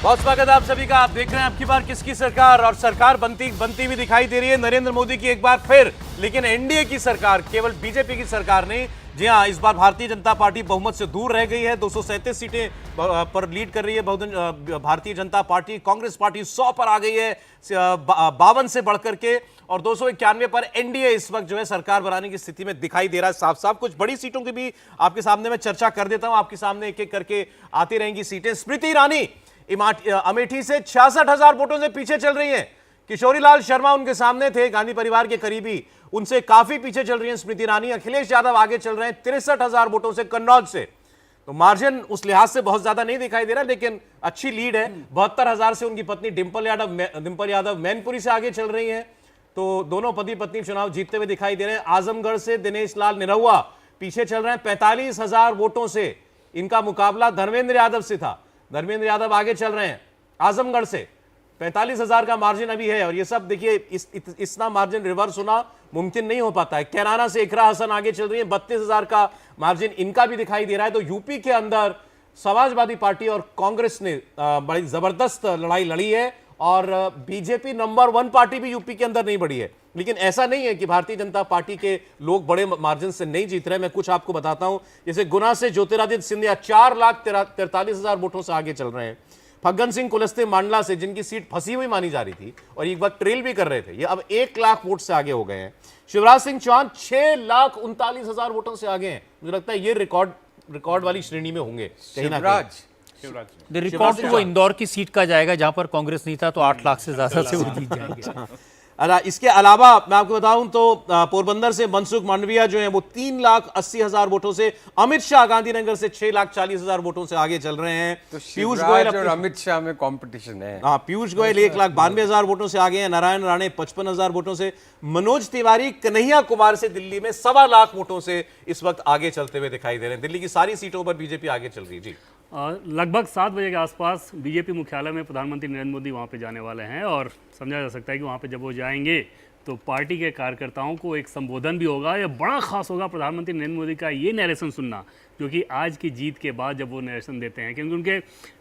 बहुत स्वागत है आप सभी का। आप देख रहे हैं आपकी बार किसकी सरकार, और सरकार बनती हुई दिखाई दे रही है नरेंद्र मोदी की एक बार फिर। लेकिन एनडीए की सरकार, केवल बीजेपी की सरकार नहीं। जी हां, इस बार भारतीय जनता पार्टी बहुमत से दूर रह गई है। 237 सीटें पर लीड कर रही है भारतीय जनता पार्टी। कांग्रेस पार्टी 100 पर आ गई है 52 से बढ़कर के, और 291 पर एनडीए इस वक्त जो है सरकार बनाने की स्थिति में दिखाई दे रहा है साफ साफ। कुछ बड़ी सीटों की भी आपके सामने मैं चर्चा कर देता हूं। आपके सामने एक एक करके आती रहेंगी सीटें। स्मृति ईरानी अमेठी से 66,000 वोटों से पीछे चल रही हैं। किशोरीलाल शर्मा उनके सामने थे, गांधी परिवार के करीबी, उनसे काफी पीछे चल रही हैं स्मृति ईरानी। अखिलेश यादव आगे चल रहे हैं 63,000 वोटों से कन्नौज से। तो मार्जिन उस लिहाज से बहुत ज्यादा नहीं दिखाई दे रहा, लेकिन अच्छी लीड है। 72,000 से उनकी पत्नी डिंपल यादव मैनपुरी से आगे चल रही हैं। तो दोनों पति पत्नी चुनाव जीतते हुए दिखाई दे रहे हैं। आजमगढ़ से दिनेश लाल निरहुआ पीछे चल रहे हैं 45,000 वोटों से। इनका मुकाबला धर्मेंद्र यादव से था। धर्मेंद्र यादव आगे चल रहे हैं आजमगढ़ से। 45,000 का मार्जिन अभी है, और ये सब देखिए इतना मार्जिन रिवर्स होना मुमकिन नहीं हो पाता है। कैराना से इकरा हसन आगे चल रही है, 32,000 का मार्जिन इनका भी दिखाई दे रहा है। तो यूपी के अंदर समाजवादी पार्टी और कांग्रेस ने बड़ी जबरदस्त लड़ाई लड़ी है, और बीजेपी नंबर 1 पार्टी भी यूपी के अंदर नहीं बढ़ी है। लेकिन ऐसा नहीं है कि भारतीय जनता पार्टी के लोग बड़े मार्जिन से नहीं जीत रहे। मैं कुछ आपको बताता हूं। जैसे गुना से ज्योतिरादित्य सिंधिया 4,43,000 वोटों से आगे चल रहे हैं। फग्गन सिंह कुलस्ते मांडला से, जिनकी सीट फंसी हुई मानी जा रही थी और एक वक्त ट्रेल भी कर रहे थे, ये अब 1 लाख वोट से आगे हो गए हैं। शिवराज सिंह चौहान 6,39,000 वोटों से आगे हैं। मुझे लगता है ये रिकॉर्ड वाली श्रेणी में होंगे कहीं ना कहीं। रिकॉर्ड तो वो इंदौर की सीट का जाएगा जहां पर कांग्रेस नहीं था, तो 8 लाख से ज्यादा से वो जीत जाएंगे। इसके अलावा मैं आपको बताऊं तो पोरबंदर से मनसुख मांडविया जो है वो 3,80,000 वोटों से, अमित शाह गांधीनगर से 6,40,000 वोटों से आगे चल रहे हैं। तो पीयूष गोयल और अमित शाह में कंपटीशन है। हाँ, पीयूष गोयल 1,92,000 वोटों से आगे हैं। नारायण राणे 55,000 वोटों से। मनोज तिवारी कन्हैया कुमार से दिल्ली में 1.25 लाख वोटों से इस वक्त आगे चलते हुए दिखाई दे रहे हैं। दिल्ली की सारी सीटों पर बीजेपी आगे चल रही है। जी, लगभग 7 बजे के आसपास बीजेपी मुख्यालय में प्रधानमंत्री नरेंद्र मोदी वहां पे जाने वाले हैं, और समझा जा सकता है कि वहां पे जब वो जाएंगे तो पार्टी के कार्यकर्ताओं को एक संबोधन भी होगा। यह बड़ा खास होगा प्रधानमंत्री नरेंद्र मोदी का ये नरेशन सुनना, जो कि आज की जीत के बाद जब वो नरेशन देते हैं, क्योंकि उनके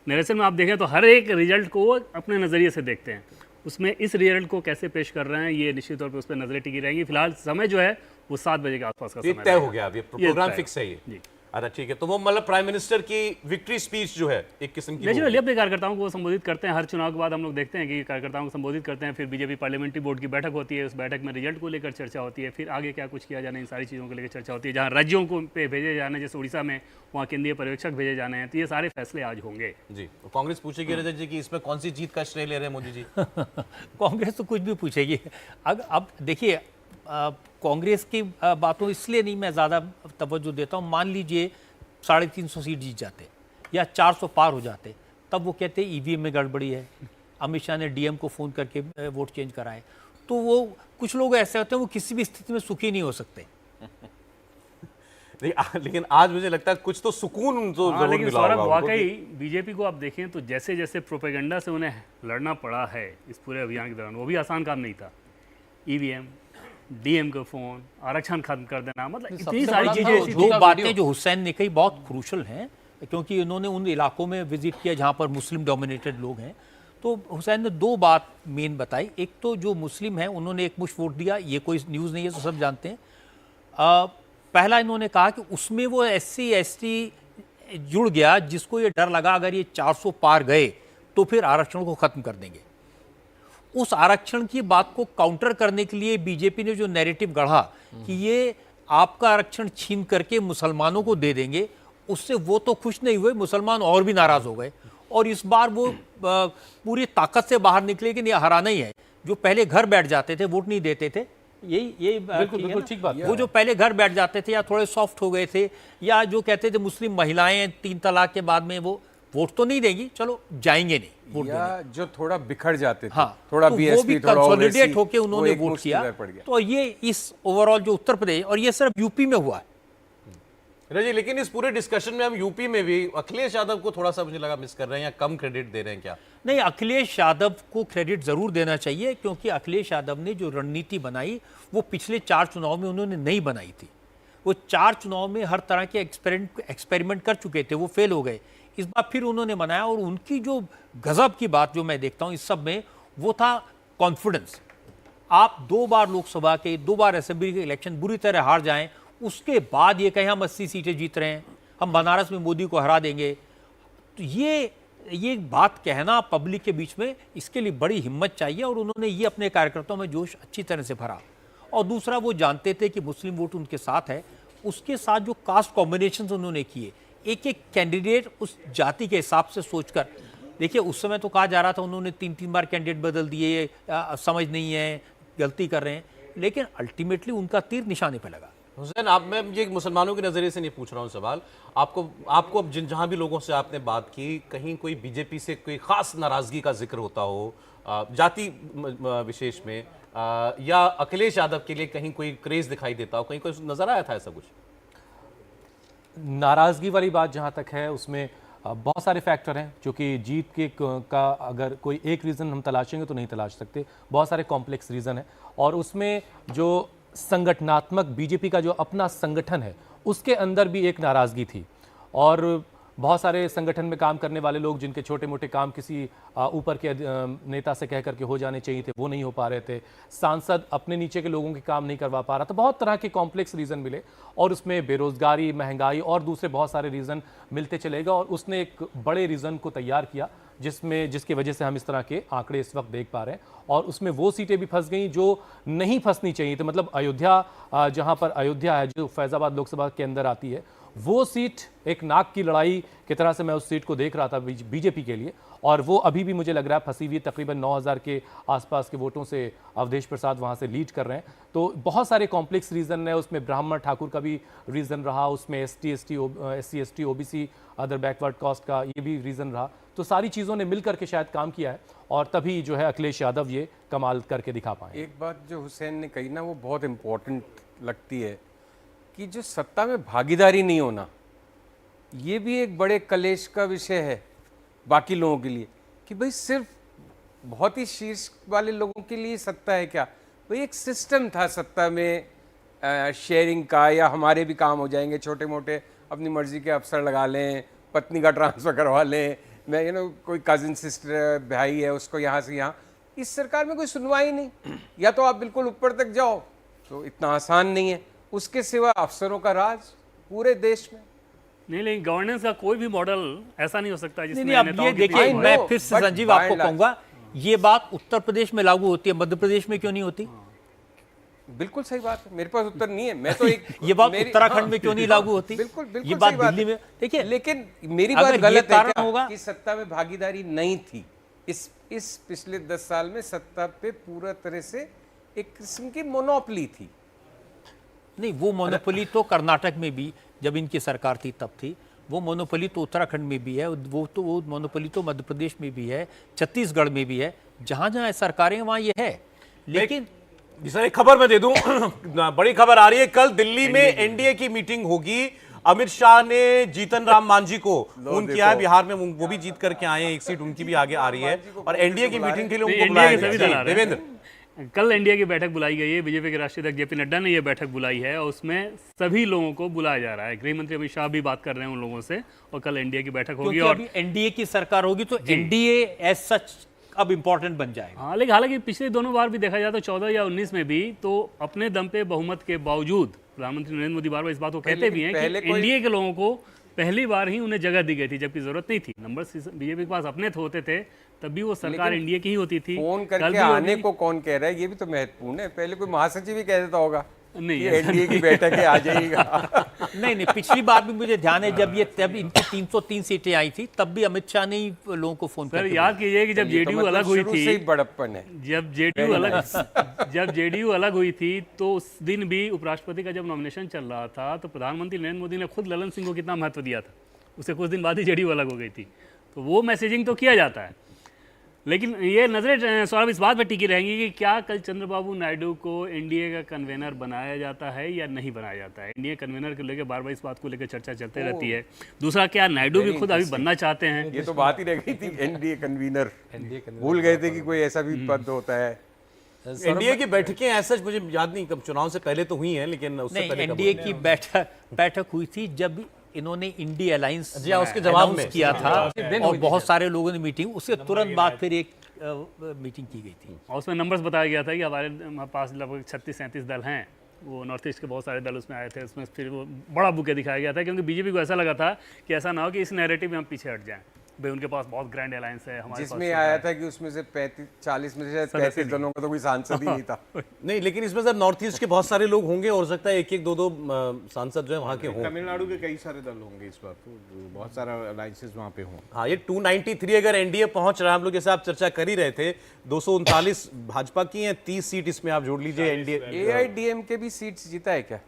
नरेशन में आप देखें तो हर एक रिजल्ट को वो अपने नज़रिए से देखते हैं। उसमें इस रिजल्ट को कैसे पेश कर रहे हैं, ये निश्चित तौर पर उस पर नजरें टिकी रहेंगी। फिलहाल समय जो है वो 7 बजे के आसपास का समय तय हो गया। अब ये प्रोग्राम फिक्स है ये। अच्छा, ठीक है। तो वो मतलब प्राइम मिनिस्टर की विक्ट्री स्पीच जो है एक किस्म की नेचुरली अपने कार्यकर्ताओं को संबोधित करते हैं। हर चुनाव के बाद हम लोग देखते हैं कि कार्यकर्ताओं को संबोधित करते हैं। फिर बीजेपी पार्लियामेंट्री बोर्ड की बैठक होती है, उस बैठक में रिजल्ट को लेकर चर्चा होती है। फिर आगे क्या कुछ किया जाना, इन सारी चीज़ों को लेकर चर्चा होती है। जहाँ राज्यों को पे भेजे जाने, जैसे उड़ीसा में वहाँ केंद्रीय पर्यवेक्षक भेजे जाने हैं, तो ये सारे फैसले आज होंगे। जी, तो कांग्रेस पूछेगी रजत जी कि इसमें कौन सी जीत का श्रेय ले रहे हैं मोदी जी? कांग्रेस तो कुछ भी पूछेगी। अब देखिए, कांग्रेस की बातों इसलिए नहीं मैं ज़्यादा तवज्जो देता हूँ। मान लीजिए 350 सीट जीत जाते या 400 पार हो जाते, तब वो कहते ईवीएम में गड़बड़ी है, अमित शाह ने डीएम को फ़ोन करके वोट चेंज कराए। तो वो कुछ लोग ऐसे होते हैं वो किसी भी स्थिति में सुखी नहीं हो सकते। लेकिन आज मुझे लगता है कुछ तो सुकून तो जरूर लेकिन मिला सौरभ, होगा वाकई बीजेपी को आप देखें तो जैसे जैसे प्रोपेगेंडा से उन्हें लड़ना पड़ा है इस पूरे अभियान के दौरान, वो भी आसान काम नहीं था। ईवीएम, डीएम का फोन, आरक्षण खत्म कर देना, मतलब इतनी सारी चीजें। दो बातें जो हुसैन ने कही बहुत क्रूशल हैं, क्योंकि उन्होंने उन इलाकों में विजिट किया जहां पर मुस्लिम डोमिनेटेड लोग हैं। तो हुसैन ने 2 बात मेन बताई। एक तो जो मुस्लिम हैं उन्होंने एक मुश्त वोट दिया, ये कोई न्यूज़ नहीं है, तो सब जानते हैं। पहला इन्होंने कहा कि उसमें वो SC ST जुड़ गया, जिसको ये डर लगा अगर ये 400 पार गए तो फिर आरक्षण को ख़त्म कर देंगे। उस आरक्षण की बात को काउंटर करने के लिए बीजेपी ने जो नैरेटिव गढ़ा कि ये आपका आरक्षण छीन करके मुसलमानों को दे देंगे, उससे वो तो खुश नहीं हुए, मुसलमान और भी नाराज़ हो गए। और इस बार वो पूरी ताकत से बाहर निकले कि नहीं, हराना ही है। जो पहले घर बैठ जाते थे, वोट नहीं देते थे, यही बिल्कुल ठीक बात है। वो जो पहले घर बैठ जाते थे या थोड़े सॉफ्ट हो गए थे, या जो कहते थे मुस्लिम महिलाएं 3 तलाक के बाद में वो वोट तो नहीं देंगी, चलो जाएंगे नहीं वोट या देने। जो थोड़ा बिखर जाते थे, हाँ, थोड़ा तो BSP, वो भी थोड़ा कंसोलिडेट OWC, होके उन्होंने वो एक वोट मुश्त किया। इधर पड़ गया। तो ये इस ओवरऑल जो उत्तर प्रदेश, और ये सिर्फ यूपी में हुआ है। रजी, लेकिन इस पूरे डिस्कशन में हम यूपी में भी अखिलेश यादव को थोड़ा सा मुझे लगा मिस कर रहे हैं, या कम क्रेडिट दे रहे हैं क्या? नहीं, अखिलेश यादव को क्रेडिट जरूर देना चाहिए, क्योंकि अखिलेश यादव ने जो रणनीति बनाई वो पिछले 4 चुनाव में उन्होंने नहीं बनाई थी। वो 4 चुनाव में हर तरह के एक्सपेरिमेंट कर चुके थे, वो फेल हो गए। इस बार फिर उन्होंने मनाया, और उनकी जो गजब की बात जो मैं देखता हूं इस सब में, वो था कॉन्फिडेंस। आप 2 बार लोकसभा के, 2 बार असेंबली के इलेक्शन बुरी तरह हार जाएं, उसके बाद ये कहें हम 80 सीटें जीत रहे हैं, हम बनारस में मोदी को हरा देंगे, तो ये बात कहना पब्लिक के बीच में, इसके लिए बड़ी हिम्मत चाहिए। और उन्होंने ये अपने कार्यकर्ताओं में जोश अच्छी तरह से भरा। और दूसरा, वो जानते थे कि मुस्लिम वोट उनके साथ है, उसके साथ जो कास्ट कॉम्बिनेशन उन्होंने किए, एक एक कैंडिडेट उस जाति के हिसाब से सोचकर, देखिए उस समय तो कहा जा रहा था उन्होंने 3-3 बार कैंडिडेट बदल दिए, समझ नहीं है, गलती कर रहे हैं, लेकिन अल्टीमेटली उनका तीर निशाने पर लगा। हुसैन, आप, मैं ये मुसलमानों के नज़रिए से नहीं पूछ रहा हूँ सवाल, आपको अब जहाँ भी लोगों से आपने बात की, कहीं कोई बीजेपी से कोई खास नाराजगी का जिक्र होता हो जाति विशेष में, या अखिलेश यादव के लिए कहीं कोई क्रेज दिखाई देता हो, कहीं कोई नजर आया था ऐसा कुछ? नाराज़गी वाली बात जहाँ तक है, उसमें बहुत सारे फैक्टर हैं, जो कि जीत के का अगर कोई एक रीज़न हम तलाशेंगे तो नहीं तलाश सकते, बहुत सारे कॉम्प्लेक्स रीज़न है। और उसमें जो संगठनात्मक बीजेपी का जो अपना संगठन है, उसके अंदर भी एक नाराज़गी थी। और बहुत सारे संगठन में काम करने वाले लोग, जिनके छोटे मोटे काम किसी ऊपर के नेता से कह करके हो जाने चाहिए थे, वो नहीं हो पा रहे थे। सांसद अपने नीचे के लोगों के काम नहीं करवा पा रहा था। बहुत तरह के कॉम्प्लेक्स रीज़न मिले, और उसमें बेरोज़गारी, महंगाई और दूसरे बहुत सारे रीज़न मिलते चलेगा। और उसने एक बड़े रीज़न को तैयार किया, जिसकी वजह से हम इस तरह के आंकड़े इस वक्त देख पा रहे हैं। और उसमें वो सीटें भी फंस गई जो नहीं फंसनी चाहिए थी। मतलब अयोध्या, जहाँ पर अयोध्या है, जो फैज़ाबाद लोकसभा के अंदर आती है, वो सीट एक नाक की लड़ाई की तरह से मैं उस सीट को देख रहा था बीजेपी के लिए। और वो अभी भी मुझे लग रहा है फंसी हुई, तकरीबन 9000 के आसपास के वोटों से अवधेश प्रसाद वहाँ से लीड कर रहे हैं। तो बहुत सारे कॉम्प्लेक्स रीज़न है, उसमें ब्राह्मण ठाकुर का भी रीज़न रहा, उसमें SC/ST OBC other backward caste का ये भी रीज़न रहा। तो सारी चीज़ों ने मिल करके शायद काम किया है, और तभी जो है अखिलेश यादव ये कमाल करके दिखा पाए। एक बात जो हुसैन ने कही ना, वो बहुत इम्पोर्टेंट लगती है, कि जो सत्ता में भागीदारी नहीं होना, ये भी एक बड़े कलेश का विषय है बाकी लोगों के लिए, कि भाई सिर्फ बहुत ही शीर्ष वाले लोगों के लिए सत्ता है क्या? भाई एक सिस्टम था सत्ता में शेयरिंग का, या हमारे भी काम हो जाएंगे, छोटे मोटे अपनी मर्जी के अफसर लगा लें, पत्नी का ट्रांसफ़र करवा लें, मैं कोई कजिन सिस्टर भाई है उसको यहाँ से यहाँ। इस सरकार में कोई सुनवाई नहीं, या तो आप बिल्कुल ऊपर तक जाओ, तो इतना आसान नहीं है। उसके सिवा अफसरों का राज पूरे देश में नहीं, लेकिन गवर्नेंस का कोई भी मॉडल ऐसा नहीं हो सकता जिसमें नहीं, अब ये देखिए, मैं फिर से संजीव आपको कहूंगा, ये बात उत्तर प्रदेश में लागू होती है, मध्य प्रदेश में क्यों नहीं होती? बिल्कुल सही बात है, मेरे पास उत्तर नहीं है, मैं तो एक ये बात उत्तराखंड में क्यों नहीं लागू होती? बिल्कुल बिल्कुल ये बात सही बात दिल्ली में, देखिए, लेकिन मेरी बात गलत है क्या होगा कि सत्ता में भागीदारी नहीं थी? इस पिछले 10 साल में सत्ता पे पूरा तरह से एक किस्म की मोनोपोली थी। नहीं, वो मोनोपोली तो कर्नाटक में भी जब इनकी सरकार थी तब थी, वो मोनोपोली तो उत्तराखंड में भी है, वो मोनोपोली तो मध्य प्रदेश में भी है, छत्तीसगढ़ में भी है, जहां जहां सरकारें वहां ये है। लेकिन सर एक खबर मैं दे दूं बड़ी खबर आ रही है, कल दिल्ली में एनडीए की मीटिंग होगी। अमित शाह ने जीतन राम मांझी को फोन किया है, बिहार में वो भी जीत करके आए हैं, एक सीट उनकी भी आगे आ रही है, और एनडीए की मीटिंग के लिए उनको बुलाया गया। देवेंद्र, कल एनडीए की बैठक बुलाई गई है, बीजेपी के राष्ट्रीय अध्यक्ष जेपी नड्डा ने यह बैठक बुलाई है, और उसमें सभी लोगों को बुलाया जा रहा है। गृह मंत्री अमित शाह भी बात कर रहे हैं उन लोगों से, और कल एनडीए की बैठक होगी। और अभी एनडीए की सरकार होगी तो एनडीए एज सच अब इंपॉर्टेंट बन जाएगा। हाँ, लेकिन हालांकि पिछले दोनों बार भी देखा जाए तो 14 या 19 में भी तो अपने दम पे बहुमत के बावजूद प्रधानमंत्री नरेंद्र मोदी बार बार इस बात को कहते भी हैं कि एनडीए के लोगों को पहली बार ही उन्हें जगह दी गई थी, जबकि जरूरत नहीं थी। नंबर बीजेपी के पास अपने होते थे, तब भी वो सरकार एनडीए की ही होती थी। फोन करके आने को कौन कह रहा है, ये भी तो महत्वपूर्ण है। पहले कोई महासचिव ही कह देता होगा नहीं, एनडीए की बैठक है, आ जाइएगा। नहीं, पिछली बार भी मुझे ध्यान है, जब इनकी 303 सीटें आई थी, तब भी अमित शाह ने ही लोगों को फोन सर याद कीजिए कि जब जेडीयू अलग हुई थी, बड़प्पन है, जब जेडीयू अलग हुई थी, तो उस दिन भी उपराष्ट्रपति का जब नॉमिनेशन चल रहा था, तो प्रधानमंत्री नरेंद्र मोदी ने खुद ललन सिंह को कितना महत्व दिया था। उससे कुछ दिन बाद ही जेडीयू अलग हो गई थी, तो वो मैसेजिंग तो किया जाता है। लेकिन ये नजरें सौरभ इस बात पर टिकी रहेंगी कि क्या कल चंद्रबाबू नायडू को एनडीए का कन्वेनर बनाया जाता है या नहीं बनाया जाता है। एनडीए कन्वेनर को लेकर बार बार इस बात को लेकर चर्चा चलते रहती है। दूसरा, क्या नायडू भी खुद अभी बनना चाहते हैं? ये तो बात ही रह गई थी, एनडीए कन्वीनर भूल गए थे कि कोई ऐसा भी पद होता है। एनडीए की बैठकें ऐसा मुझे याद नहीं, कब चुनाव से पहले तो हुई हैं, लेकिन उससे नहीं, पहले कब एनडीए हुई? की बैठक हुई थी जब इन्होंने इंडिया अलायंस जी हाँ, उसके जवाब में किया था और बहुत सारे लोगों ने मीटिंग, उसके तुरंत बाद फिर एक मीटिंग की गई थी। और उसमें नंबर्स बताया गया था कि हमारे पास लगभग 36-37 दल हैं, वो नॉर्थ ईस्ट के बहुत सारे दल उसमें आए थे, उसमें फिर वो बड़ा बुके दिखाया गया था, क्योंकि बीजेपी को ऐसा लगा था कि ऐसा ना हो कि इस नैरेटिव में हम पीछे हट जाएं, भाई उनके पास बहुत ग्रैंड अलायंस है, हमारे पास जिसमें छोटा आया है। था कि उसमें से 40 में से 35 दलों का तो कोई सांसद ही नहीं था। नहीं, लेकिन इसमें सर नॉर्थ ईस्ट के बहुत सारे लोग होंगे, और हो सकता है एक एक दो दो सांसद जो है वहाँ के हों। तमिलनाडु के कई सारे दल होंगे इस बार, तो बहुत सारा अलायंसेस वहाँ पे हों। हाँ, ये 293 अगर एनडीए पहुंच रहा है, हम लोग जैसे आप चर्चा कर ही रहे थे, 239 भाजपा की हैं, 30 सीट इसमें आप जोड़ लीजिए एनडीए। AIDMK भी सीट्स जीता है क्या?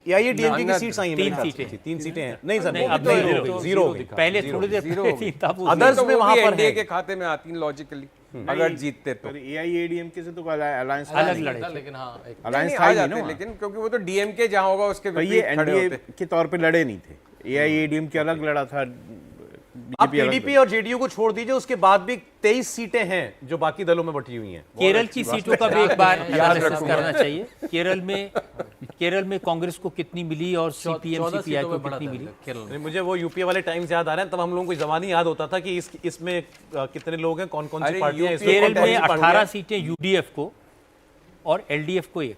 एआईएडीएमके की ना, सीट्स आई हैं, तीन मेरे ख्याल से। सीटें। 3 सीटें हैं। नहीं सर, नहीं, अब नहीं, जीरो जीरो हो जीरो हो गई। पहले थोड़ी देर जीरो पहले हो गई। थी, तब वो Others तो में वो वहाँ भी पर एनडीए है। के खाते में आती लॉजिकली, अगर जीतते तो। पर AIADMK से तो अलायंस अलग लड़े थे। लेकिन हाँ एक अलायंस नहीं, था आ ही नहीं जाते, ना, लेकिन क्योंकि वो तो डीएमके जहाँ होगा उसके पर ये विपरीत खड़े एनडीए होते। के तौर पे लड़े नहीं थे। AIADMK अलग लड़ा था, आप बीजेपी अलग टीडीपी और जेडीयू को छोड़ दीजिए, उसके बाद भी 23 सीटें हैं जो बाकी दलों में बटी हुई हैं। केरल की सीटों का भी एक बार याद एनालिसिस रखूंगा। करना चाहिए। केरल में कांग्रेस को कितनी मिली और सीपीएम सीपीआई को कितनी मिली। नहीं, मुझे वो यूपीए वाले टाइम्स याद आ रहे हैं, तब हम लोगों को जमानी याद होता था कि इसमें कितने लोग हैं, कौन कौन सी अरे पार्टियां हैं, यूपीए इसमें केरल कौन कौन में सी पार्टियां 18 हैं। सीटें यूडीएफ को और एलडीएफ को 1।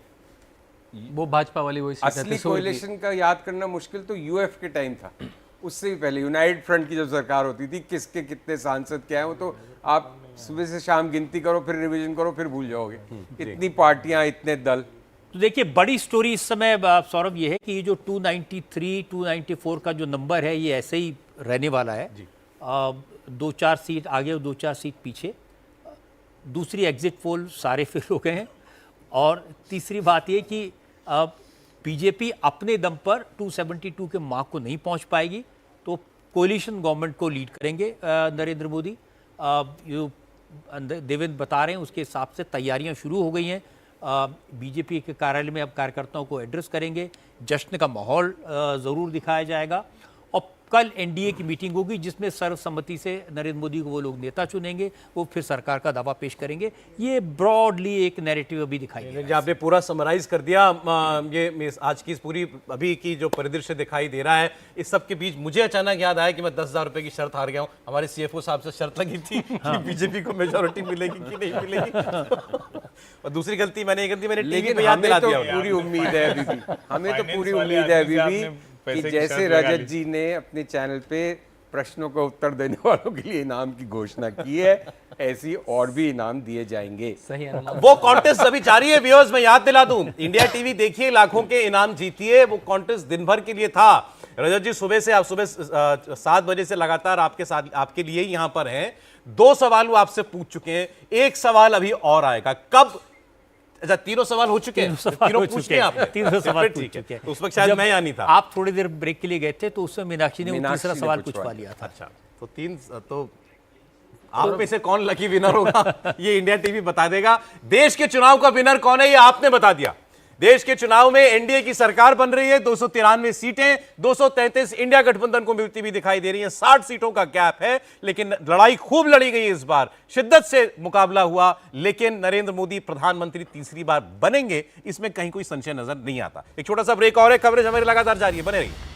वो भाजपा वाली वही सीट है, असली त्रिशूल की। कोalition का याद करना मुश्किल तो यूएफ के टाइम था। उससे भी पहले यूनाइटेड फ्रंट की जब सरकार होती थी, किसके कितने सांसद क्या है, वो तो आप सुबह से शाम गिनती करो, फिर रिवीजन करो, फिर भूल जाओगे। इतनी पार्टियां, इतने दल। तो देखिए, बड़ी स्टोरी इस समय सौरभ ये है कि ये जो 293 294 का जो नंबर है, ये ऐसे ही रहने वाला है। 2-4 सीट आगे और 2-4 सीट पीछे। दूसरी एग्जिट पोल सारे फिल हो गए हैं। और तीसरी बात ये कि बीजेपी अपने दम पर 272 के मार्क को नहीं पहुंच पाएगी, तो कोलिशन गवर्नमेंट को लीड करेंगे नरेंद्र मोदी। जो देवेंद्र बता रहे हैं उसके हिसाब से तैयारियां शुरू हो गई हैं। बीजेपी के कार्यालय में अब कार्यकर्ताओं को एड्रेस करेंगे, जश्न का माहौल ज़रूर दिखाया जाएगा। और कल एनडीए की मीटिंग होगी जिसमें सर्वसम्मति से नरेंद्र मोदी को वो लोग नेता चुनेंगे, वो फिर सरकार का दावा पेश करेंगे। ये ब्रॉडली एक नैरेटिव अभी दिखाई दे रहा है। आपने पूरा समराइज कर दिया। ये आज की इस पूरी अभी की जो परिदृश्य दिखाई दे रहा है, इस सब के बीच मुझे अचानक याद आया कि मैं 10,000 रुपए की शर्त हार गया हूँ। हमारे सीएफओ साहब से शर्त लगी थी कि बीजेपी को मेजोरिटी मिलेगी कि नहीं मिलेगी। और दूसरी गलती मैंने ये कर दी, मैंने टीवी लेकिन पे याद हमें दिला तो दिया। पूरी उम्मीद है अभी भी, हमें तो पूरी वाले उम्मीद है आदमी अभी से भी आपने पैसे कि की जैसे शर्त लगा रजत दी। जी ने अपने चैनल पे प्रश्नों का उत्तर देने वालों के लिए इनाम की घोषणा की है, ऐसी और भी इनाम दिए जाएंगे। सही अनुमान। वो कॉन्टेस्ट अभी जारी है व्यूअर्स, मैं याद दिला दूं, इंडिया टीवी देखिए, लाखों के इनाम जीतिए। वो कॉन्टेस्ट दिन भर के लिए था। रजत जी सुबह से, आप सुबह 7 बजे से लगातार आपके साथ, आपके लिए ही यहां पर हैं। 2 सवाल वो आपसे पूछ चुके हैं, एक सवाल अभी और आएगा। कब? अच्छा, 3 सवाल हो चुके हैं। तीनों पूछ लिए आपने? 3 सवाल पूछ ठीक है। चुके हैं। तो उस वक्त शायद जब मैं यहाँ नहीं था। आप थोड़ी देर ब्रेक के लिए गए थे तो उसमें मीनाक्षी ने वो मीनाक्षी तीसरा ने सवाल पूछवा पूछवा लिया था। अच्छा, तो 3 तो आप में से कौन लकी विनर होगा ये इंडिया टीवी बता देगा। देश के चुनाव का विनर कौन है ये आपने बता दिया। देश के चुनाव में एनडीए की सरकार बन रही है, 293 सीटें, 233 इंडिया गठबंधन को मिलती हुई दिखाई दे रही है। 60 सीटों का गैप है, लेकिन लड़ाई खूब लड़ी गई इस बार, शिद्दत से मुकाबला हुआ। लेकिन नरेंद्र मोदी प्रधानमंत्री तीसरी बार बनेंगे, इसमें कहीं कोई संशय नजर नहीं आता। एक छोटा सा ब्रेक और है, कवरेज हमारी लगातार जारी है, बने रहिए।